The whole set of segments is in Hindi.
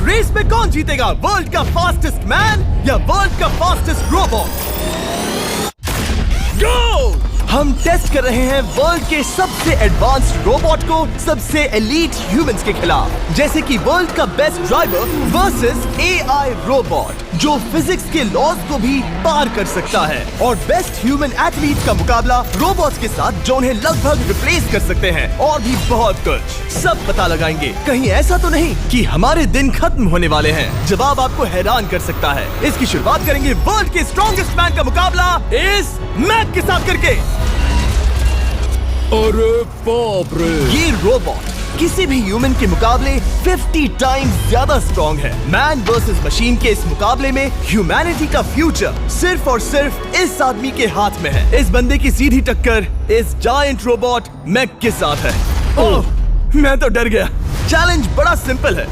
रेस में कौन जीतेगा, वर्ल्ड का फास्टेस्ट मैन या वर्ल्ड का फास्टेस्ट रोबोट? गो! हम टेस्ट कर रहे हैं वर्ल्ड के सबसे एडवांस्ड रोबोट को सबसे एलीट ह्यूमंस के खिलाफ, जैसे कि वर्ल्ड का best driver versus AI robot जो फिजिक्स के लॉज को भी पार कर सकता है, और बेस्ट ह्यूमन एथलीट का मुकाबला रोबोट्स के साथ जो उन्हें लगभग रिप्लेस कर सकते हैं, और भी बहुत कुछ। सब पता लगाएंगे, कहीं ऐसा तो नहीं कि हमारे दिन खत्म होने वाले हैं। जवाब आपको हैरान कर सकता है। इसकी शुरुआत करेंगे वर्ल्ड के स्ट्रॉन्गेस्ट मैन का मुकाबला इस मैक के साथ करके। अरे बाप रे! ये रोबोट किसी भी ह्यूमन के मुकाबले 50 टाइम्स ज्यादा स्ट्रॉन्ग है। मैन वर्सेस मशीन के इस मुकाबले में ह्यूमैनिटी का फ्यूचर सिर्फ और सिर्फ इस आदमी के हाथ में है। इस बंदे की सीधी टक्कर इस जायंट रोबोट मैक के साथ है। ओह, मैं तो डर गया। चैलेंज बड़ा सिंपल है।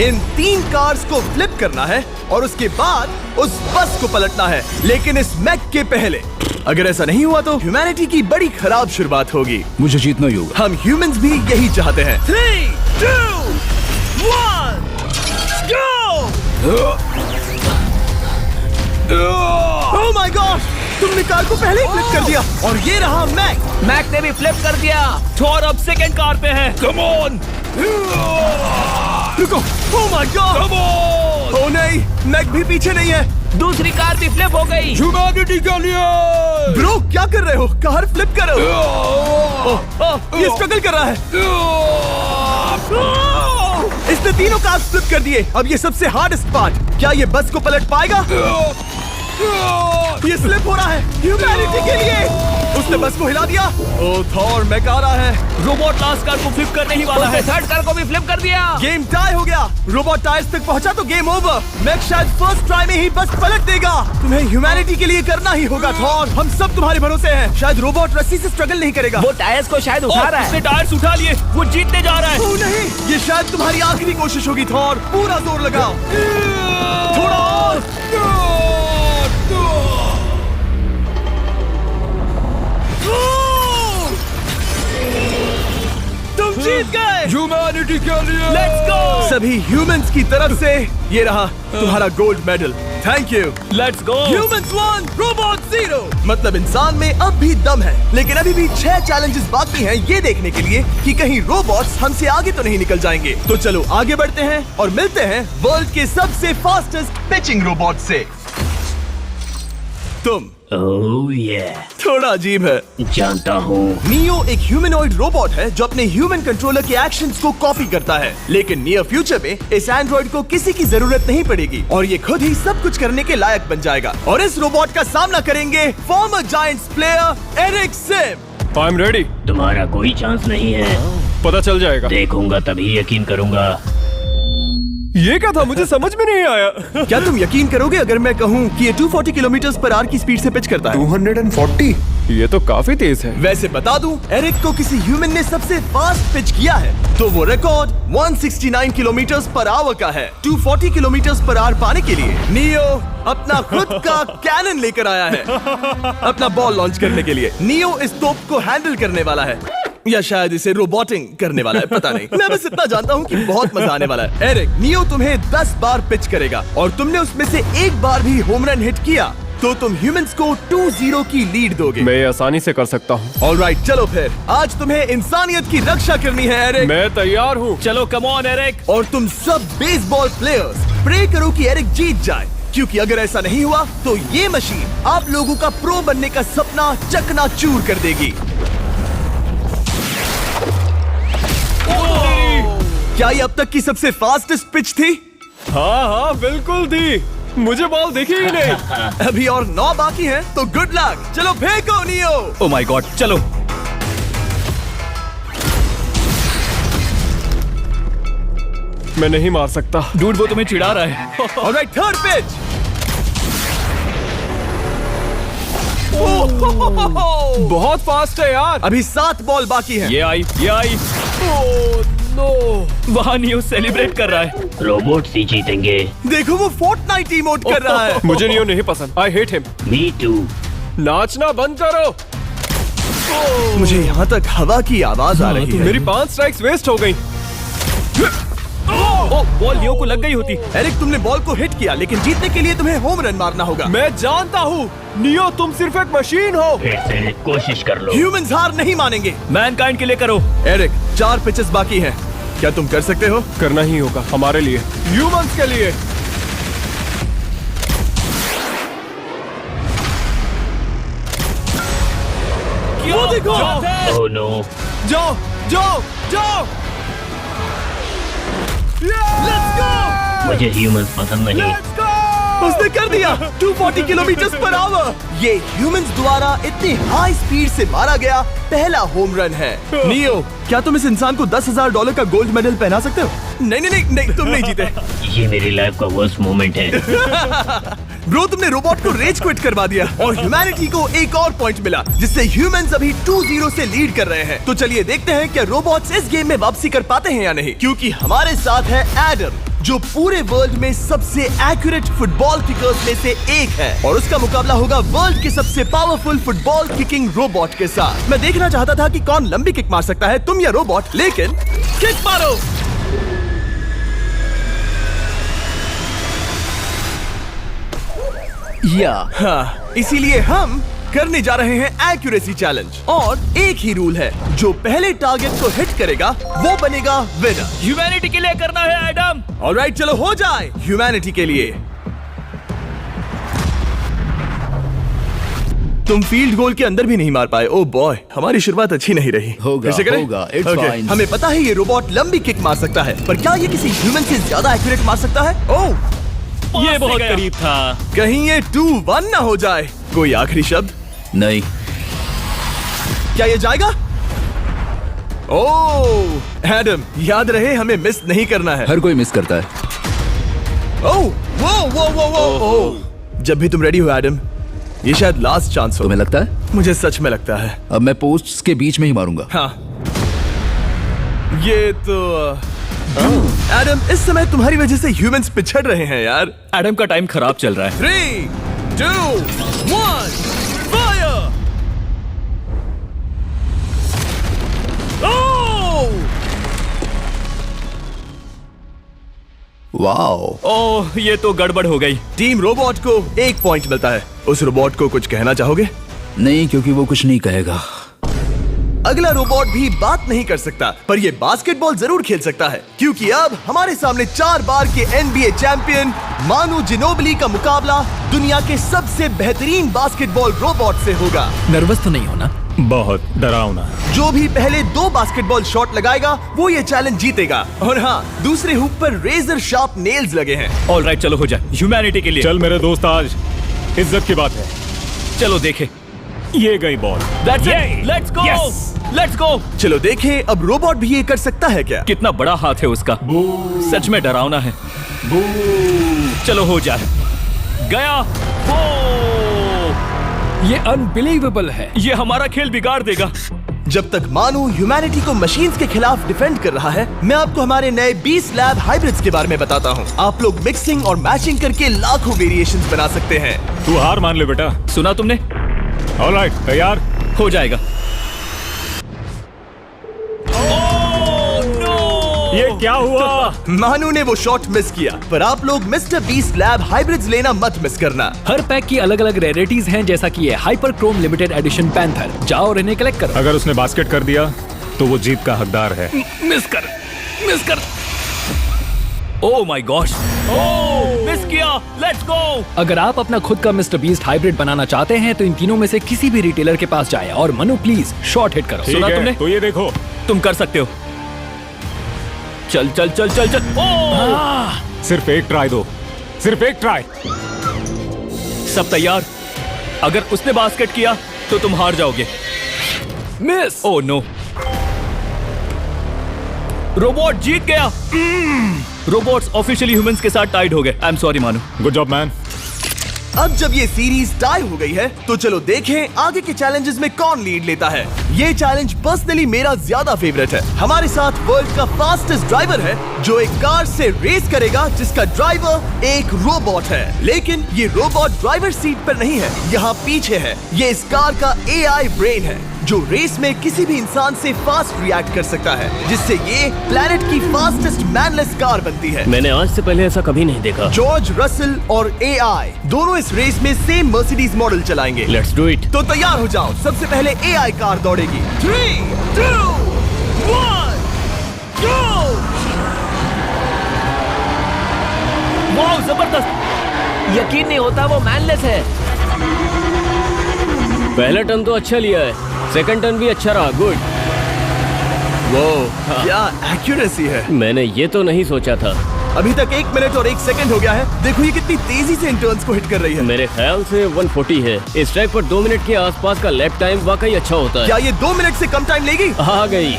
इन 3 कार्स को फ्लिप करना है और उसके बाद उस बस को पलटना है, लेकिन इस मैक के पहले। अगर ऐसा नहीं हुआ तो ह्यूमैनिटी की बड़ी खराब शुरुआत होगी। मुझे जीतना ही होगा। हम ह्यूमंस भी यही चाहते हैं। 3, 2, 1, गो! Oh my god! तुमने कार को पहले ही फ्लिप कर दिया, और ये रहा मैक। मैक ने भी फ्लिप कर दिया। थॉर अब सेकंड कार पे है। Come on! रुको! Oh my god! Come on! Oh नहीं, मैक भी पीछे नहीं है। दूसरी कार भी फ्लिप हो गई। ह्यूमैनिटी के लिए! ब्रो, क्या कर रहे हो? कार फ्लिप करो। ये स्ट्रगल कर रहा है। इसने तीनों कार फ्लिप कर दिए। अब ये सबसे हार्डेस्ट पार्ट, क्या ये बस को पलट पाएगा? ये स्लिप हो रहा है ह्यूमैनिटी के लिए। उसने बस को हिला दिया। ओह थॉर, मैक आ रहा है। रोबोट लास्ट कार को फ्लिप करने ही वाला है। थर्ड कार को भी फ्लिप कर दिया। गेम टाई हो गया। रोबोट टायर्स तक पहुंचा तो गेम ओवर। मैक शायद फर्स्ट ट्राई में ही बस पलट देगा। तुम्हें ह्यूमैनिटी के लिए करना ही होगा थॉर। हम सब तुम्हारे भरोसे हैं। शायद रोबोट रस्सी से स्ट्रगल नहीं करेगा। वो टायर्स को शायद उठा रहा है। उसने टायर्स उठा लिए। वो जीतने जा रहा है। ओह नहीं, ये शायद तुम्हारी आखिरी कोशिश होगी थॉर। पूरा जोर लगाओ। थोड़ा और। तुम जीत गए। ह्यूमैनिटी के लिए! Let's go! सभी ह्यूमंस की तरफ से ये रहा तुम्हारा gold medal. Thank you. Let's go! Humans 1, robot 0। मतलब इंसान में अब भी दम है, लेकिन अभी भी 6 चैलेंजेस बाकी हैं ये देखने के लिए कि कहीं रोबोट्स हमसे आगे तो नहीं निकल जाएंगे। तो चलो आगे बढ़ते हैं और मिलते हैं वर्ल्ड के सबसे फास्टेस्ट पिचिंग रोबोट से। तुम ओह ये थोड़ा अजीब है, जानता हूँ। नियो एक ह्यूमनॉइड रोबोट है जो अपने ह्यूमन कंट्रोलर के एक्शंस को कॉपी करता है, लेकिन नियर फ्यूचर में इस एंड्रॉइड को किसी की जरूरत नहीं पड़ेगी और ये खुद ही सब कुछ करने के लायक बन जाएगा। और इस रोबोट का सामना करेंगे former giants player Eric Sim. I am ready. तुम्हारा कोई चांस नहीं है। पता चल जाएगा। देखूंगा तभी यकीन करूंगा। ये क्या था, मुझे समझ में नहीं आया। क्या तुम यकीन करोगे अगर मैं कहूँ कि ये 240 किलोमीटर/आवर की स्पीड से पिच करता है? 240? ये तो काफी तेज है। वैसे बता दूं, एरिक को किसी ह्यूमन ने सबसे फास्ट पिच किया है तो वो रिकॉर्ड 169 किलोमीटर/आवर का है। 240 किलोमीटर/आवर पाने के लिए नियो अपना खुद का कैनन लेकर आया है अपना बॉल लॉन्च करने के लिए। नियो इस तोप को हैंडल करने वाला है, या शायद इसे रोबोटिंग करने वाला है, पता नहीं। मैं बस इतना जानता हूँ कि बहुत मजा आने वाला है। एरिक, नियो तुम्हें 10 बार पिच करेगा और तुमने उसमें से एक बार भी होम रन हिट किया तो तुम ह्यूमंस को 2-0 की लीड दोगे। मैं ये आसानी से कर सकता हूँ। ऑलराइट, चलो फिर आज तुम्हें इंसानियत की रक्षा करनी है एरिक। मैं तैयार हूँ। चलो कम ऑन एरिक। और तुम सब बेसबॉल प्लेयर्स प्रे करो कि एरिक जीत जाए, क्योंकि अगर ऐसा नहीं हुआ तो ये मशीन आप लोगों का प्रो बनने का सपना चकनाचूर कर देगी। क्या ये अब तक की सबसे फास्टेस्ट पिच थी? हाँ बिल्कुल थी। मुझे बॉल दिखी ही नहीं। अभी और 9 बाकी हैं, तो गुड लक। चलो फेंको नियो। ओह माय गॉड, चलो। मैं नहीं मार सकता। डूड, वो तुम्हें चिढ़ा रहा है। Alright, third pitch. बहुत फास्ट है यार। अभी 7 बॉल बाकी हैं। ये आई। वहाँ नियो सेलिब्रेट कर रहा है। रोबोट्स ही जीतेंगे। देखो वो फोर्टनाइट इमोट कर रहा है। मुझे नियो नहीं पसंद। I hate him. Me too. नाचना बंद करो। मुझे यहाँ तक हवा की आवाज आ रही है। मेरी 5 स्ट्राइक्स वेस्ट हो गई। वो बॉल लियो को लग गई होती। एरिक, तुमने बॉल को हिट किया, लेकिन जीतने के लिए तुम्हें होम रन मारना होगा। मैं जानता हूँ नियो, तुम सिर्फ एक मशीन हो। फिर से कोशिश कर लो। ह्यूमंस हार नहीं मानेंगे। मैनकाइंड के लिए करो। एरिक, 4 पिचेस बाकी हैं। क्या तुम कर सकते हो? करना ही होगा हमारे लिए, ह्यूमंस के लिए। वो देखो। Oh no. जाओ जाओ जाओ। Let's go. मुझे ह्यूमंस पसंद नहीं। उसने कर दिया 240 किलोमीटर पर आवर। ये ह्यूमंस द्वारा इतनी हाई स्पीड से मारा गया पहला होम रन है। नियो, क्या तुम इस इंसान को $10,000 का गोल्ड मेडल पहना सकते हो? नहीं नहीं नहीं नहीं, तुम नहीं जीते। ये मेरी लाइफ का वर्स्ट मोमेंट है। ब्रो, तुमने रोबोट को रेज क्विट करवा दिया और ह्यूमैनिटी को एक और पॉइंट मिला, जिससे ह्यूमंस अभी 2-0 से लीड कर रहे हैं। तो चलिए देखते हैं क्या रोबोट्स इस गेम में वापसी कर पाते हैं या नहीं, क्योंकि हमारे साथ है एडम, जो पूरे वर्ल्ड में सबसे एक्यूरेट फुटबॉल किकर्स में से एक है, और उसका मुकाबला होगा वर्ल्ड के सबसे पावरफुल फुटबॉल किकिंग रोबोट के साथ। मैं देखना चाहता था कि कौन लंबी किक मार सकता है, तुम या रोबोट, लेकिन किक मारो। हाँ, इसीलिए हम करने जा रहे हैं एक्यूरेसी चैलेंज, और एक ही रूल है, जो पहले टारगेट को हिट करेगा वो बनेगा विनर। ह्यूमैनिटी के लिए करना है एडम। ऑलराइट, चलो हो जाए ह्यूमैनिटी के लिए। तुम फील्ड गोल के अंदर भी नहीं मार पाए। ओ बॉय, हमारी शुरुआत अच्छी नहीं रही। होगा, फिर से करें? होगा, it's Okay, fine. हमें पता है ये रोबोट लंबी किक मार सकता है, पर क्या ये किसी ह्यूमन से ज्यादा एक्यूरेट मार सकता है? ओह, ये बहुत करीब था। कहीं ये 2-1 ना हो जाए। कोई आखिरी शब्द? नहीं। क्या ये जाएगा? ओह एडम, याद रहे हमें मिस नहीं करना है। हर कोई मिस करता है। ओह वो जब भी तुम रेडी हो एडम, ये शायद लास्ट चांस हो। तुम्हें लगता है? मुझे सच में लगता है। अब मैं पोस्ट्स के बीच में ही मारूंगा। हाँ, ये तो एडम, इस समय तुम्हारी वजह से ह्यूमंस पिछड़ रहे हैं यार। एडम का टाइम खराब चल रहा है। 3, 2, 1, फायर! वाओ। ओह, ये तो गड़बड़ हो गई। टीम रोबोट को 1 पॉइंट मिलता है। उस रोबोट को कुछ कहना चाहोगे? नहीं, क्योंकि वो कुछ नहीं कहेगा। अगला रोबोट भी बात नहीं कर सकता, पर ये बास्केटबॉल जरूर खेल सकता है, क्योंकि अब हमारे सामने 4 बार के NBA चैंपियन मानू जिनोबिली का मुकाबला दुनिया के सबसे बेहतरीन बास्केटबॉल रोबोट से होगा। नर्वस तो नहीं होना? बहुत डरावना। जो भी पहले 2 बास्केटबॉल शॉट लगाएगा वो ये चैलेंज जीतेगा। और हाँ, दूसरे हुक पर रेजर शार्प नेल्स लगे हैं। ऑलराइट, चलो हो जाए ह्यूमैनिटी के लिए। चल मेरे दोस्त, आज इज्जत की बात है। चलो देखे। ये गई ball. That's it. Let's go. Let's go. चलो देखें अब रोबोट भी ये कर सकता है क्या? कितना बड़ा हाथ है उसका। सच में डरावना है। चलो हो जाए। गया। ये अनबिलीवेबल है। ये हमारा खेल बिगाड़ देगा। जब तक मानू ह्यूमैनिटी को मशीन्स के खिलाफ डिफेंड कर रहा है, मैं आपको हमारे नए 20 लैब हाइब्रिड्स के बारे में बताता हूँ। आप लोग मिक्सिंग और मैचिंग करके लाखों वेरिएशंस बना सकते हैं। तू हार मान ले बेटा। सुना तुमने? ऑलराइट, तैयार? हो जाएगा। ये क्या हुआ? मानू ने वो शॉट मिस किया, पर आप लोग मिस्टर 20 लैब हाइब्रिड्स लेना मत मिस करना। हर पैक की अलग अलग रेयरिटीज हैं, जैसा कि ये hyper Chrome limited edition panther. जाओ और इन्हें कलेक्ट करो। अगर उसने बास्केट कर दिया तो वो जीत का हकदार है। मिस कर। Oh my gosh. Oh, miss किया। Let's go. अगर आप अपना खुद का मिस्टर बीस्ट हाइब्रिड बनाना चाहते हैं तो इन तीनों में से किसी भी रिटेलर के पास जाए और मनु प्लीज शॉट हिट करो। ठीक सुना है, तुमने? तो ये देखो। तुम कर सकते हो। चल। ओह! सिर्फ एक ट्राई दो, सिर्फ एक ट्राई। सब तैयार? अगर उसने बास्केट किया तो तुम हार जाओगे। मिस। ओह नो, रोबोट जीत गया। रोबोट्स ऑफिशियली ह्यूमंस के साथ टाइड हो गए। आई एम सॉरी मानू। Good job man. अब जब ये सीरीज टाई हो गई है, तो चलो देखें आगे के चैलेंजेस में कौन लीड लेता है। ये चैलेंज पर्सनली मेरा ज्यादा फेवरेट है। हमारे साथ वर्ल्ड का फास्टेस्ट ड्राइवर है, जो एक कार से रेस करेगा जिसका ड्राइवर एक रोबोट है। लेकिन ये रोबोट ड्राइवर सीट पर नहीं है, यहाँ पीछे है। ये इस कार का AI ब्रेन है, जो रेस में किसी भी इंसान से फास्ट रिएक्ट कर सकता है, जिससे ये प्लेनेट की फास्टेस्ट मैनलेस कार बनती है। मैंने आज से पहले ऐसा कभी नहीं देखा। जॉर्ज रसल और AI दोनों इस रेस में सेम मर्सिडीज मॉडल चलाएंगे। Let's do it. तो तैयार हो जाओ, सबसे पहले AI कार दौड़ेगी। 3, 2, 1, go! वाह जबरदस्त, यकीन नहीं होता वो मैनलेस है। पहला टर्न तो अच्छा लिया है, सेकंड टर्न भी अच्छा रहा। गुड। वो क्या एक्यूरेसी है। मैंने ये तो नहीं सोचा था। अभी तक 1 मिनट और 1 सेकंड हो गया है। देखो ये कितनी तेजी से इन टर्न्स को हिट कर रही है। मेरे ख्याल से 140 है। इस ट्रैक पर 2 मिनट के आसपास का लैप टाइम वाकई अच्छा होता है। क्या ये 2 मिनट से कम टाइम लेगी? आ गई।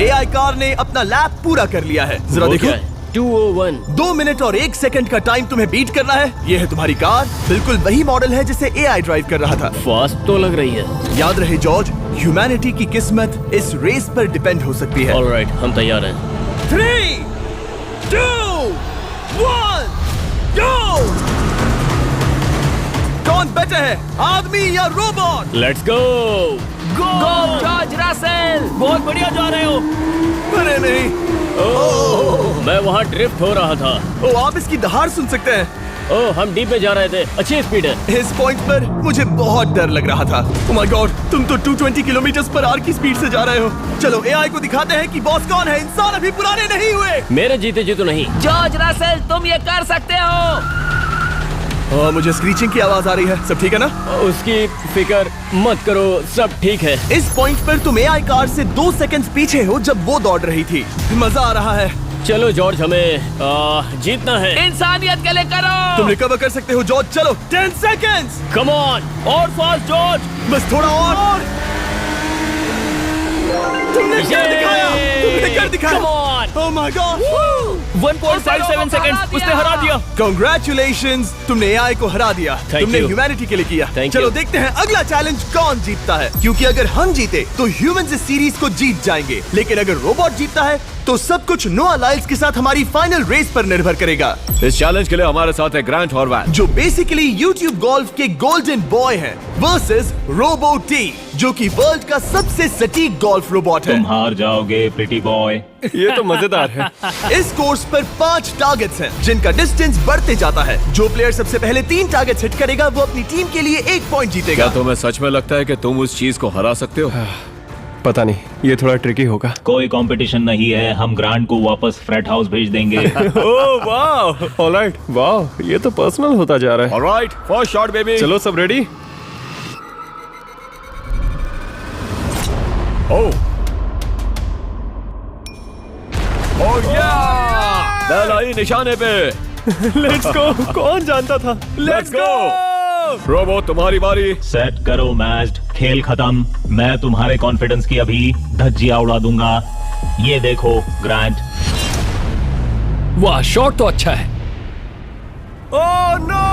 AI कार ने अपना लैप पूरा कर लिया है। जरा वो देखो, क्या है? 201। 2 मिनट और 1 सेकंड का टाइम तुम्हें बीट करना है। ये है तुम्हारी कार, बिल्कुल वही मॉडल है जिसे AI ड्राइव कर रहा था। फास्ट तो लग रही है। याद रहे जॉर्ज, ह्यूमैनिटी की किस्मत इस रेस पर डिपेंड हो सकती है। ऑलराइट, हम तैयार हैं। 3, 2, 1, go! कौन बेटर है, आदमी या robot? Let's go. Go George Russell, बहुत बढ़िया जा रहे हो। अरे नहीं, मैं वहाँ ड्रिफ्ट हो रहा था। ओ आप इसकी दहाड़ सुन सकते हैं। ओह, हम डीप में जा रहे थे। अच्छी स्पीड है। इस पॉइंट पर मुझे बहुत डर लग रहा था। ओह माय गॉड, तुम तो 220 किलोमीटर पर आवर की स्पीड से जा रहे हो। चलो AI को दिखाते हैं कि बॉस कौन है। इंसान अभी पुराने नहीं हुए। मेरे जीते जी तो नहीं। जॉर्ज रसेल, तुम ये कर सकते हो। मुझे स्क्रीचिंग की आवाज आ रही है। सब ठीक है ना? उसकी फिक्र मत करो, सब ठीक है। इस पॉइंट पर तुम AI कार से 2 सेकंड पीछे हो जब वो दौड़ रही थी। मजा आ रहा है। चलो जॉर्ज, हमें जीतना है। इंसानियत के लिए करो। तुम रिकवर कर सकते हो जॉर्ज। चलो 10 सेकंड्स। कम ऑन, और फास्ट जॉर्ज। बस थोड़ा और। तुमने कर दिखाया। तुमने कर दिखाया। Come on. Oh my God. 1.57 seconds, उसने हरा दिया। Congratulations, तुमने AI को हरा दिया। Thank तुमने you. ह्यूमैनिटी के लिए किया। Thank चलो you. देखते हैं अगला चैलेंज कौन जीतता है, क्योंकि अगर हम जीते तो ह्यूमंस इस सीरीज को जीत जाएंगे, लेकिन अगर रोबोट जीतता है तो सब कुछ नोआ लाइल्स के साथ हमारी फाइनल रेस पर निर्भर करेगा। इस चैलेंज के लिए हमारे साथ है ग्रांट हॉर्वैट, जो बेसिकली यूट्यूब गोल्फ के गोल्डन बॉय हैं, वर्सेस रोबो टी, जो कि वर्ल्ड का सबसे सटीक गोल्फ रोबोट है। तुम हार जाओगे प्रिटी बॉय। ये तो मजेदार है। इस कोर्स पर 5 टारगेट्स हैं, जिनका डिस्टेंस बढ़ते जाता है। जो प्लेयर सबसे पहले 3 टारगेट्स हिट करेगा वो अपनी टीम के लिए 1 पॉइंट जीतेगा। क्या तुम्हें सच में लगता है कि तुम उस चीज को हरा सकते हो? पता नहीं, ये थोड़ा ट्रिकी होगा। कोई कंपटीशन नहीं है, हम ग्रांट को वापस फ्रेट हाउस भेज देंगे। ओह वाह, ऑलराइट, वाह, ये तो पर्सनल होता जा रहा है। Alright, first shot baby. चलो सब रेडी? ओह या, बैल आई निशाने पे। Let's go. कौन जानता था? Let's go. रोबो, तुम्हारी बारी। सेट करो मैच, खेल खत्म। मैं तुम्हारे कॉन्फिडेंस की अभी धज्जियां उड़ा दूंगा। ये देखो ग्रांट। वाह, शॉट तो अच्छा है। Oh no!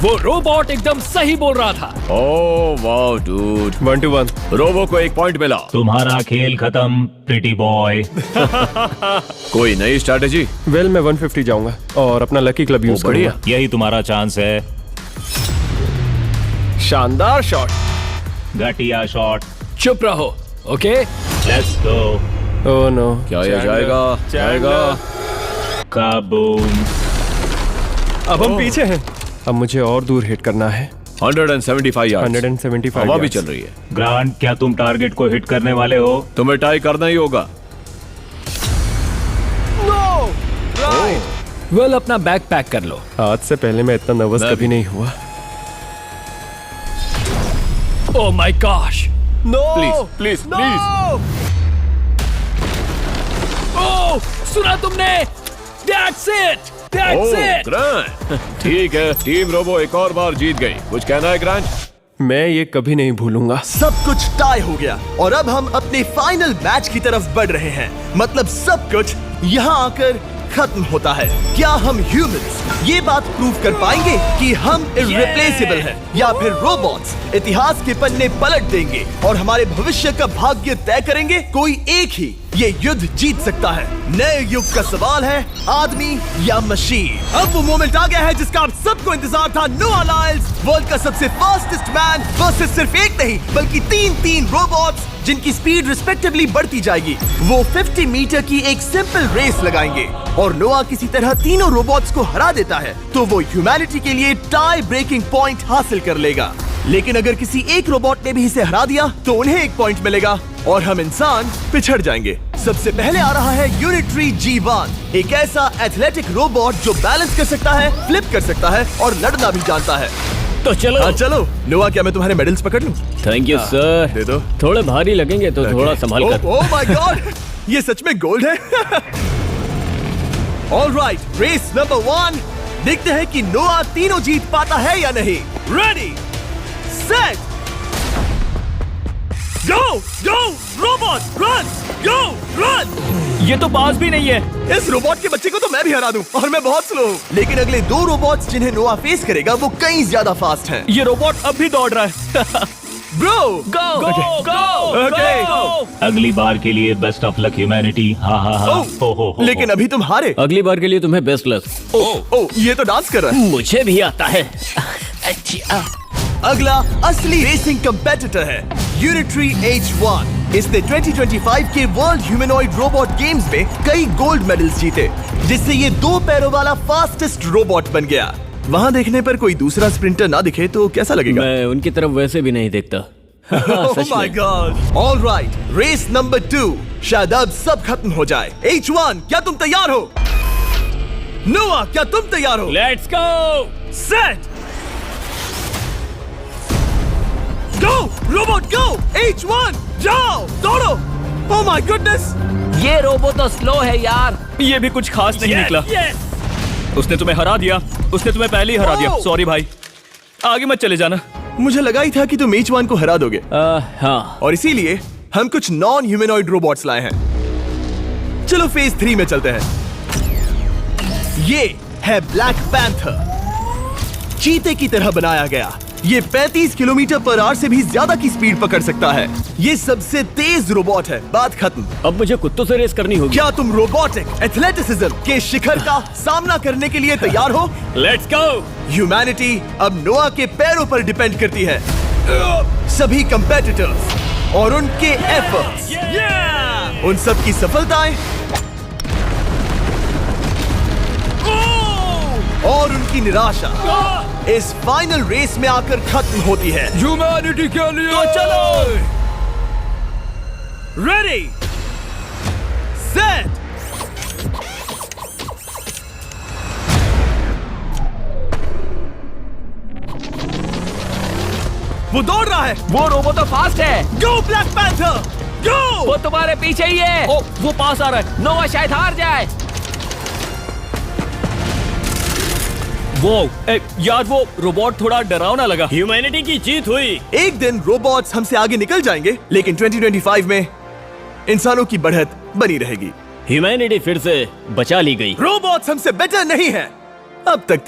वो रोबोट एकदम सही बोल रहा था। Oh wow dude, 1 to 1। Robo को 1 पॉइंट मिला। तुम्हारा खेल खत्म प्रिटी बॉय। कोई नई स्ट्रैटेजी? वेल, मैं 150 जाऊंगा और अपना लकी क्लब यूज बढ़िया। करूंगा। यही तुम्हारा चांस है। शानदार शॉट। घटिया शॉट। चुप रहो, okay? Let's go. Oh no, क्या ये जाएगा? जाएगा। काबूम। अब हम पीछे हैं। अब मुझे और दूर हिट करना है। 175 यार्ड्स। 175 हवा भी yards। चल रही है। ग्रांट, क्या तुम टारगेट को हिट करने वाले हो? तुम्हें टाई करना ही होगा। वेल, अपना बैग पैक कर लो। आज से पहले मैं इतना नर्वस मैं कभी नहीं हुआ। Oh my gosh, please please please. Oh, सुना तुमने? That's it, that's it. Grant, ठीक है, टीम रोबो एक और बार जीत गई। कुछ कहना है ग्रांट? मैं ये कभी नहीं भूलूंगा। सब कुछ टाई हो गया और अब हम अपने फाइनल मैच की तरफ बढ़ रहे हैं। मतलब सब कुछ यहाँ आकर खत्म होता है। क्या हम ह्यूमंस ये बात प्रूव कर पाएंगे कि हम इररिप्लेसेबल हैं, या फिर रोबोट्स इतिहास के पन्ने पलट देंगे और हमारे भविष्य का भाग्य तय करेंगे? कोई एक ही ये युद्ध जीत सकता है। नए युग का सवाल है, आदमी या मशीन। अब वो मोमेंट आ गया है जिसका आप सबको इंतजार था। नोआ लाइल्स, वर्ल्ड का सबसे फास्टेस्ट मैन वर्सेस सिर्फ एक नहीं बल्कि तीन रोबोट्स जिनकी स्पीड रिस्पेक्टिवली बढ़ती जाएगी। वो 50 मीटर की एक सिंपल रेस लगाएंगे और नोआ किसी तरह तीनों रोबोट्स को हरा देता है तो वो ह्यूमैनिटी के लिए टाई ब्रेकिंग पॉइंट हासिल कर लेगा। लेकिन अगर किसी एक रोबोट ने भी इसे हरा दिया तो उन्हें एक पॉइंट मिलेगा और हम इंसान पिछड़ जाएंगे। सबसे पहले आ रहा है यूनिट्री G1, एक ऐसा एथलेटिक रोबोट जो बैलेंस कर सकता है, फ्लिप कर सकता है और लड़ना भी जानता है। तो चलो। हाँ चलो। नोआ, क्या मैं तुम्हारे मेडल्स पकड़ लूं? Thank you sir. दे दो। थोड़े भारी लगेंगे तो थोड़ा संभाल कर। ओह माय गॉड, ये सच में गोल्ड है। ऑलराइट, रेस नंबर 1, देखते हैं कि नोआ तीनों जीत पाता है या नहीं। रेडी, सेट, गो गो रोबोट, रन, गो रन। ये तो पास भी नहीं है। इस रोबोट के बच्चे को तो मैं भी हरा दूं और मैं बहुत स्लो हूं। लेकिन अगले 2 रोबोट्स जिन्हें नोआ फेस करेगा वो कहीं ज्यादा फास्ट हैं। ये रोबोट अब भी दौड़ रहा है। ब्रो, गो गो Okay. गो। अगली बार के लिए बेस्ट ऑफ लक ह्यूमैनिटी। हाँ हाँ हाँ। हो। लेकिन अभी तुम हारे। अगली बार के लिए तुम्हें बेस्ट लक। ओ, ये तो डांस कर रहा है। मुझे भी आता है। अगला असली रेसिंग कंपेटिटर है यूनिट्री H1। इसने 2025 के वर्ल्ड ह्यूमनॉइड रोबोट गेम्स में कई गोल्ड मेडल्स जीते, जिससे ये 2 पैरों वाला फास्टेस्ट रोबोट बन गया। वहाँ देखने पर कोई दूसरा स्प्रिंटर ना दिखे तो कैसा लगेगा? मैं उनकी तरफ वैसे भी नहीं देखता। Oh my God! All right, race number 2। शायद अब सब खत्म हो जाए। H1, क्या तुम तैयार हो? नोआ, क्या तुम तैयार हो? Let's go. Set, go robot go. H1, जाओ, दौड़ो। Oh my goodness! ये रोबोट तो स्लो है यार। ये भी कुछ खास नहीं निकला। उसने तुम्हें हरा दिया। उसने तुम्हें पहले ही हरा दिया। Oh! सॉरी भाई, आगे मत चले जाना। मुझे लगा ही था कि तुम H1 को हरा दोगे हाँ। और इसीलिए हम कुछ नॉन ह्यूमनॉइड रोबोट्स लाए हैं। चलो फेज 3 में चलते हैं। ये है ब्लैक पैंथर, चीते की तरह बनाया गया। ये 35 किलोमीटर पर आवर से भी ज्यादा की स्पीड पकड़ सकता है। ये सबसे तेज रोबोट है। बात खत्म। अब मुझे कुत्तों से रेस करनी होगी। क्या तुम रोबोटिक एथलेटिसिज्म के शिखर का सामना करने के लिए तैयार हो? Let's go. ह्यूमैनिटी अब नोआ के पैरों पर डिपेंड करती है। सभी कंपेटिटर्स और उनके एफर्ट्स, उन सब की सफलताएं और उनकी निराशा इस फाइनल रेस में आकर खत्म होती है। ह्यूमैनिटी के लिए। तो चलो, रेडी, सेट, वो दौड़ रहा है। वो रोबोट तो फास्ट है। गो ब्लैक पैंथर, गो। वो तुम्हारे पीछे ही है। ओ, वो पास आ रहा है। नोआ शायद हार जाए। वो यार, वो रोबोट थोड़ा डरावना लगा। ह्यूमैनिटी की जीत हुई। एक दिन रोबोट्स हमसे आगे निकल जाएंगे, लेकिन 2025 में इंसानों की बढ़त बनी रहेगी। ह्यूमैनिटी फिर से बचा ली गई। रोबोट्स हमसे बेटर नहीं है अब तक।